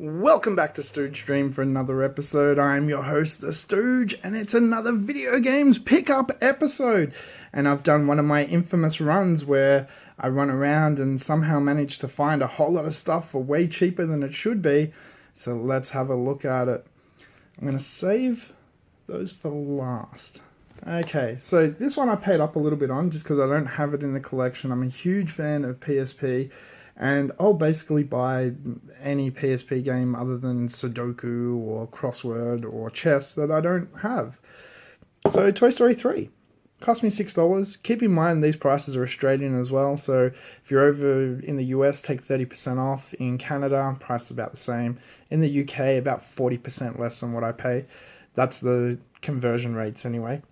Welcome back to Stooge Stream for another episode. I'm your host, the Stooge, and it's another video games pickup episode. And I've done one of my infamous runs where I run around and somehow manage to find a whole lot of stuff for way cheaper than it should be. So let's have a look at it. I'm going to save those for last. Okay, so this one I paid up a little bit on just because I don't have it in the collection. I'm a huge fan of PSP. And I'll basically buy any PSP game other than Sudoku or Crossword or chess that I don't have. So Toy Story 3 cost me $6. Keep in mind these prices are Australian as well. So if you're over in the US, take 30% off. In Canada, price is about the same. In the UK, about 40% less than what I pay. That's the conversion rates anyway.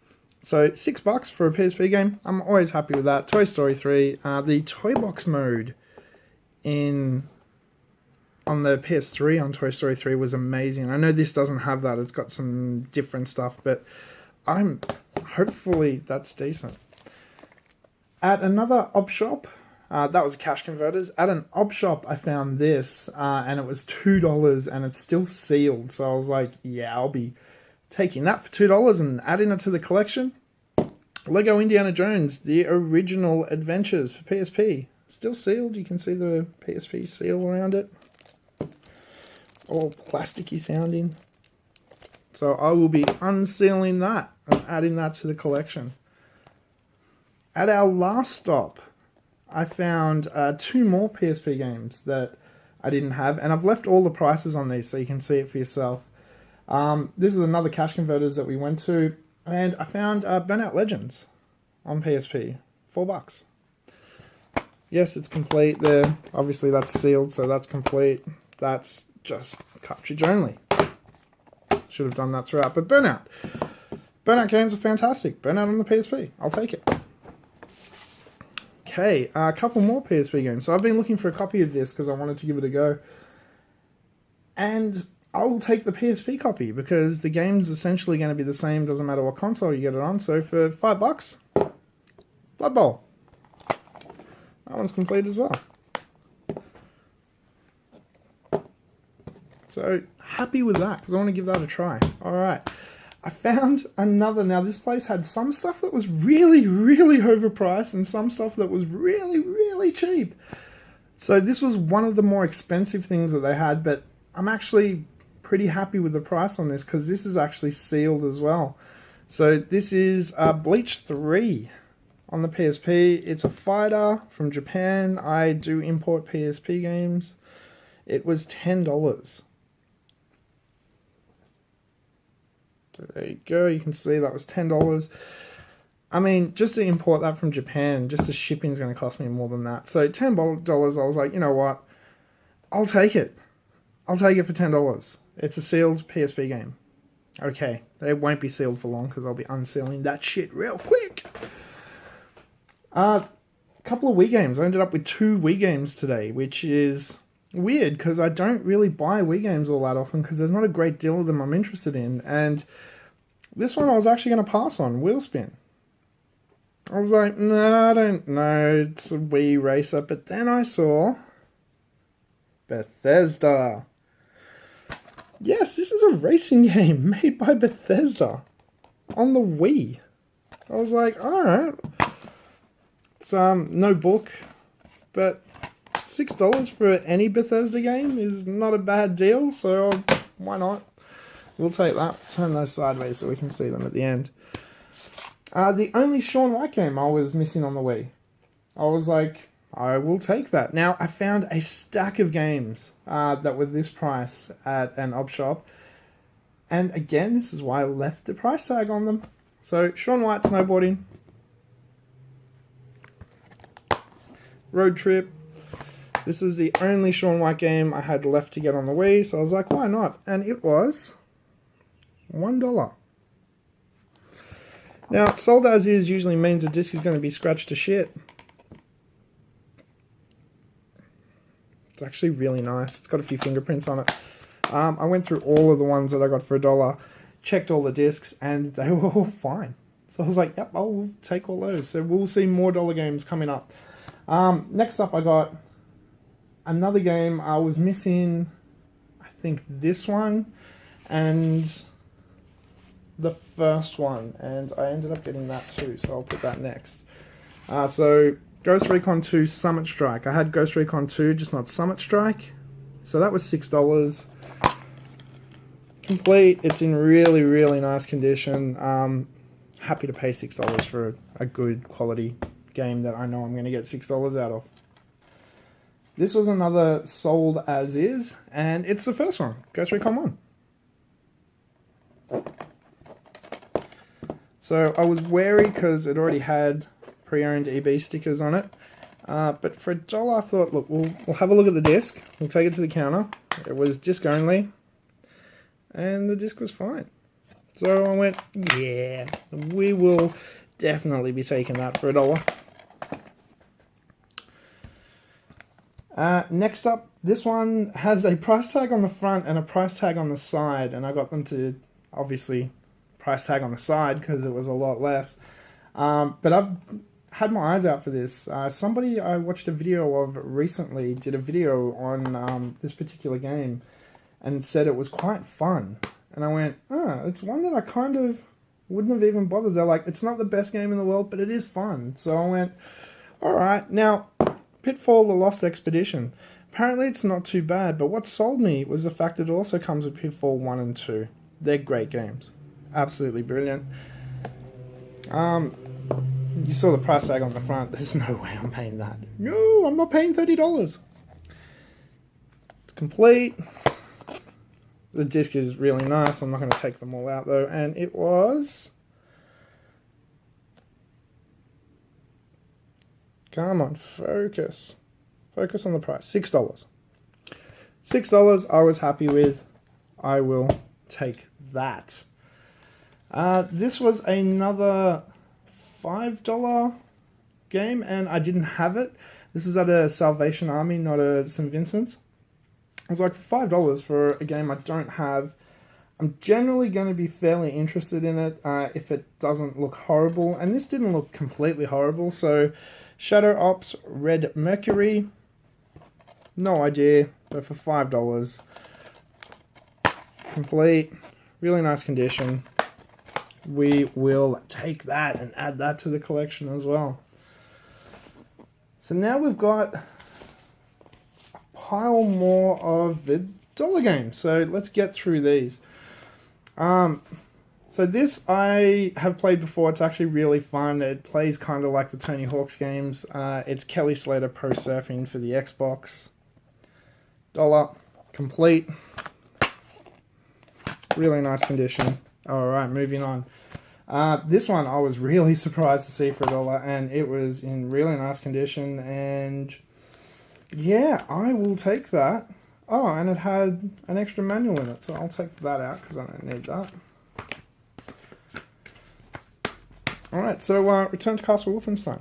So $6 for a PSP game. I'm always happy with that. Toy Story 3, the Toy Box mode on the PS3 on Toy Story 3 was amazing. I know this doesn't have that. It's got some different stuff, but hopefully that's decent. At another op shop, that was Cash Converters. At an op shop, I found this, and it was $2, and it's still sealed. So I was like, yeah, I'll be taking that for $2 and adding it to the collection. Lego Indiana Jones, the original adventures for PSP. Still sealed. You can see the PSP seal around it. All plasticky sounding. So I will be unsealing that and adding that to the collection. At our last stop, I found 2 more PSP games that I didn't have. And I've left all the prices on these so you can see it for yourself. This is another Cash Converters that we went to. And I found Burnout Legends on PSP. $4. Yes, it's complete there. Obviously, that's sealed, so that's complete. That's just cartridge only. Should have done that throughout. But Burnout. Burnout games are fantastic. Burnout on the PSP. I'll take it. Okay, a couple more PSP games. So I've been looking for a copy of this because I wanted to give it a go. And I will take the PSP copy because the game's essentially going to be the same. Doesn't matter what console you get it on. So for $5, Blood Bowl. That one's complete as well. So, happy with that, because I want to give that a try. Alright. I found another. Now, this place had some stuff that was really, really overpriced, and some stuff that was really, really cheap. So, this was one of the more expensive things that they had, but I'm actually pretty happy with the price on this, because this is actually sealed as well. So, this is Bleach 3. On the PSP, it's a fighter from Japan. I do import PSP games. It was $10. So there you go. You can see that was $10. I mean, just to import that from Japan, just the shipping's going to cost me more than that. So $10, I was like, you know what? I'll take it. I'll take it for $10. It's a sealed PSP game. Okay, it won't be sealed for long because I'll be unsealing that shit real quick. A couple of Wii games. I ended up with 2 Wii games today, which is weird because I don't really buy Wii games all that often because there's not a great deal of them I'm interested in. And this one I was actually going to pass on, Wheelspin. I was like, no, I don't know, it's a Wii racer. But then I saw Bethesda. Yes, this is a racing game made by Bethesda on the Wii. I was like, alright. It's no book, but $6 for any Bethesda game is not a bad deal, so why not? We'll take that. Turn those sideways so we can see them at the end. The only Shaun White game I was missing on the Wii. I was like, I will take that. Now, I found a stack of games that were this price at an op shop. And again, this is why I left the price tag on them. So, Shaun White snowboarding. Road Trip. This is the only Shaun White game I had left to get on the Wii, so I was like, why not? And it was $1. Now, sold as is usually means a disc is going to be scratched to shit. It's actually really nice. It's got a few fingerprints on it. I went through all of the ones that I got for $1, checked all the discs, and they were all fine. So I was like, yep, I'll take all those. So we'll see more dollar games coming up. Next up, I got another game. I was missing, I think this one and the first one, and I ended up getting that too, so I'll put that next. So Ghost Recon 2 Summit Strike. I had Ghost Recon 2, just not Summit Strike. So that was $6. Complete. It's in really, really nice condition. Happy to pay $6 for a good quality game that I know I'm going to get $6 out of. This was another sold as is, and it's the first one, Ghost Recon 1. So I was wary because it already had pre-owned EB stickers on it. But for $1, I thought, look, we'll have a look at the disc. We'll take it to the counter. It was disc only, and the disc was fine. So I went, yeah, we will definitely be taking that for $1. Next up, this one has a price tag on the front and a price tag on the side, and I got them to, obviously, price tag on the side because it was a lot less. But I've had my eyes out for this. Somebody I watched a video of recently did a video on this particular game and said it was quite fun. And I went, it's one that I kind of wouldn't have even bothered. They're like, it's not the best game in the world, but it is fun. So I went, alright. Now, Pitfall: The Lost Expedition. Apparently it's not too bad, but what sold me was the fact that it also comes with Pitfall 1 and 2. They're great games. Absolutely brilliant. You saw the price tag on the front. There's no way I'm paying that. No, I'm not paying $30. It's complete. The disc is really nice. I'm not going to take them all out though. And it was... Come on, focus. Focus on the price. $6. $6 I was happy with. I will take that. This was another $5 game, and I didn't have it. This is at a Salvation Army, not a St. Vincent's. I was like, for $5 for a game I don't have, I'm generally going to be fairly interested in it if it doesn't look horrible, and this didn't look completely horrible. So Shadow Ops Red Mercury, no idea, but for $5, complete, really nice condition. We will take that and add that to the collection as well. So now we've got a pile more of the dollar games. So let's get through these. So this I have played before. It's actually really fun. It plays kind of like the Tony Hawk's games. It's Kelly Slater Pro Surfing for the Xbox. $1, complete. Really nice condition. Alright, moving on. This one I was really surprised to see for $1, and it was in really nice condition, and yeah, I will take that. Oh, and it had an extra manual in it, so I'll take that out because I don't need that. Alright, so Return to Castle Wolfenstein.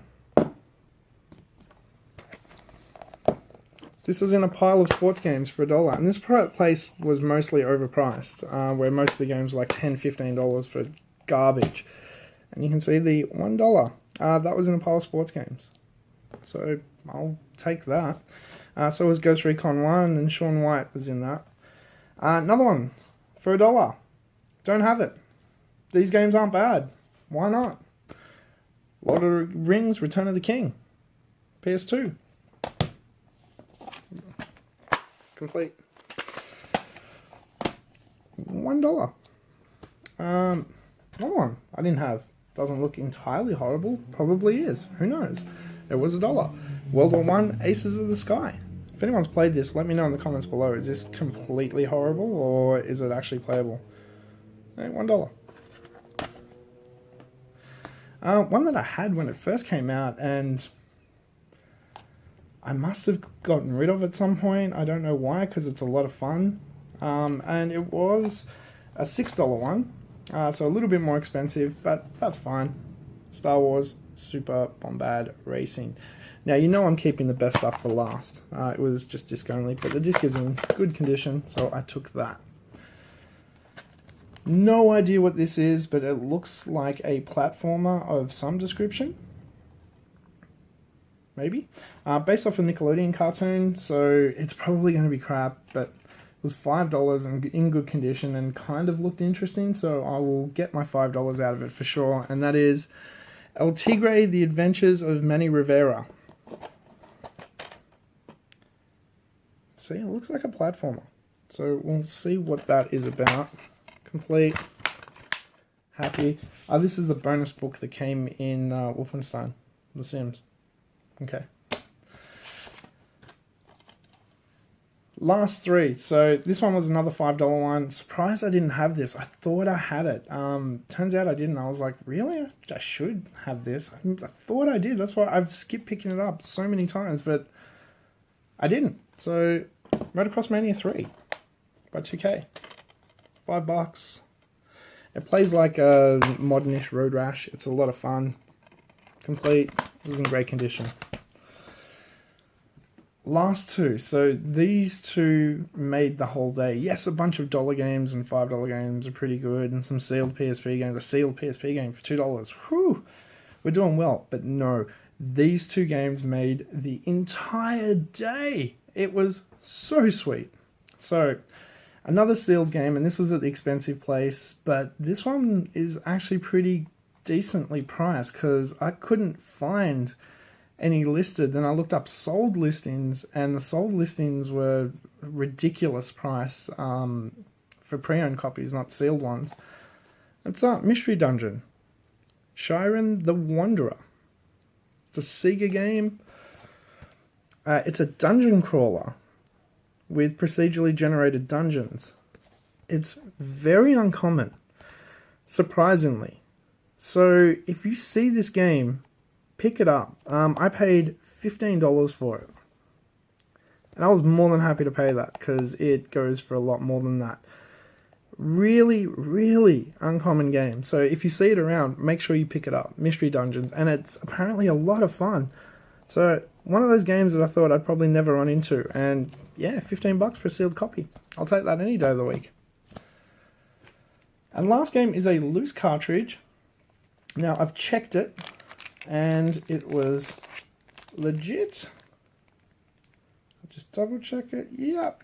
This was in a pile of sports games for $1, and this place was mostly overpriced, where most of the games were like $10, $15 for garbage. And you can see the $1. That was in a pile of sports games. So I'll take that. So was Ghost Recon 1, and Shaun White was in that. Another one for $1. Don't have it. These games aren't bad. Why not? Lord of the Rings, Return of the King. PS2. Complete. $1. Another one I didn't have. Doesn't look entirely horrible. Probably is. Who knows? It was $1. World War I, Aces of the Sky. If anyone's played this, let me know in the comments below. Is this completely horrible, or is it actually playable? Hey, $1. One that I had when it first came out, and I must have gotten rid of at some point. I don't know why, because it's a lot of fun. And it was a $6 one. So a little bit more expensive, but that's fine. Star Wars Super Bombard Racing. Now, you know I'm keeping the best stuff for last. It was just disc only, but the disc is in good condition, so I took that. No idea what this is, but it looks like a platformer of some description. Maybe. Based off a Nickelodeon cartoon, so it's probably going to be crap, but was $5 and in good condition and kind of looked interesting, so I will get my $5 out of it for sure. And that is El Tigre: The Adventures of Manny Rivera. See, it looks like a platformer. So we'll see what that is about. Complete. Happy. This is the bonus book that came in Wolfenstein: The Sims. Okay. Last three. So this one was another $5 one. Surprised I didn't have this. I thought I had it. Turns out I didn't. I was like, really? I should have this. I thought I did. That's why I've skipped picking it up so many times, but I didn't. So Motocross Mania 3 by 2K. $5. It plays like a modernish Road Rash. It's a lot of fun. Complete. It was in great condition. Last two. So these two made the whole day. Yes, a bunch of dollar games and $5 games are pretty good, and some sealed PSP games. A sealed PSP game for $2. Whew, we're doing well. But no, these two games made the entire day. It was so sweet. So another sealed game, and this was at the expensive place, but this one is actually pretty decently priced because I couldn't find any listed. Then I looked up sold listings, and the sold listings were ridiculous price for pre-owned copies, not sealed ones. It's a Mystery Dungeon. Shiren the Wanderer. It's a Sega game. It's a dungeon crawler with procedurally generated dungeons. It's very uncommon, surprisingly. So if you see this game, pick it up. I paid $15 for it. And I was more than happy to pay that because it goes for a lot more than that. Really, really uncommon game. So if you see it around, make sure you pick it up. Mystery Dungeons. And it's apparently a lot of fun. So one of those games that I thought I'd probably never run into. And yeah, $15 for a sealed copy. I'll take that any day of the week. And last game is a loose cartridge. Now I've checked it, and it was legit. I'll just double check it. Yep.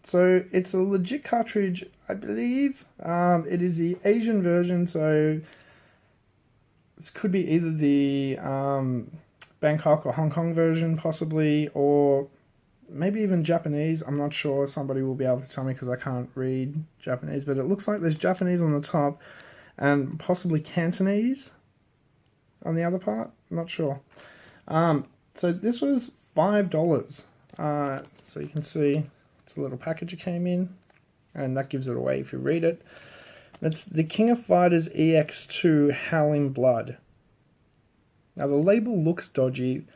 So it's a legit cartridge, I believe. It is the Asian version, so this could be either the Bangkok or Hong Kong version, possibly, or maybe even Japanese. I'm not sure. Somebody will be able to tell me because I can't read Japanese, but it looks like there's Japanese on the top and possibly Cantonese on the other part. I'm not sure. So this was $5. So you can see it's a little package it came in, and that gives it away if you read it. It's the King of Fighters EX2 Howling Blood. Now the label looks dodgy,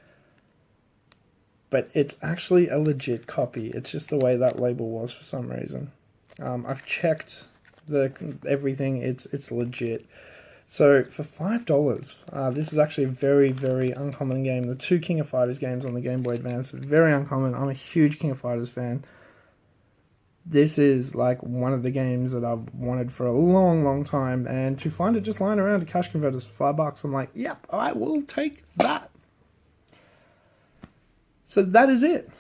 but it's actually a legit copy. It's just the way that label was for some reason. I've checked everything. It's legit. So for $5, this is actually a very, very uncommon game. The two King of Fighters games on the Game Boy Advance are very uncommon. I'm a huge King of Fighters fan. This is like one of the games that I've wanted for a long, long time, and to find it just lying around at Cash Converters for $5, I'm like, yep, I will take that. So that is it.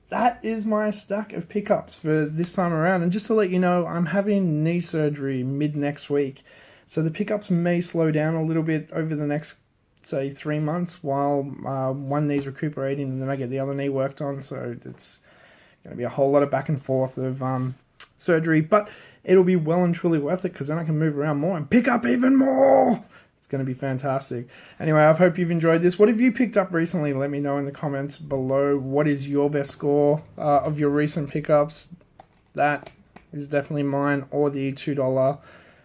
That is my stack of pickups for this time around. And just to let you know, I'm having knee surgery mid next week. So the pickups may slow down a little bit over the next, say, 3 months while one knee's recuperating and then I get the other knee worked on. So it's going to be a whole lot of back and forth of surgery. But it'll be well and truly worth it because then I can move around more and pick up even more. It's going to be fantastic. Anyway, I hope you've enjoyed this. What have you picked up recently? Let me know in the comments below. What is your best score of your recent pickups? That is definitely mine, or the $2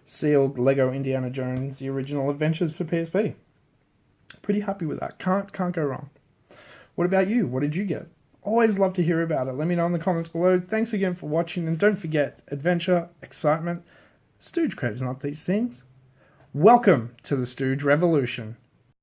sealed Lego Indiana Jones, the original Adventures for PSP. Pretty happy with that. Can't go wrong. What about you? What did you get? Always love to hear about it. Let me know in the comments below. Thanks again for watching, and don't forget, adventure, excitement, Stooge craves not these things. Welcome to the Stooge Revolution.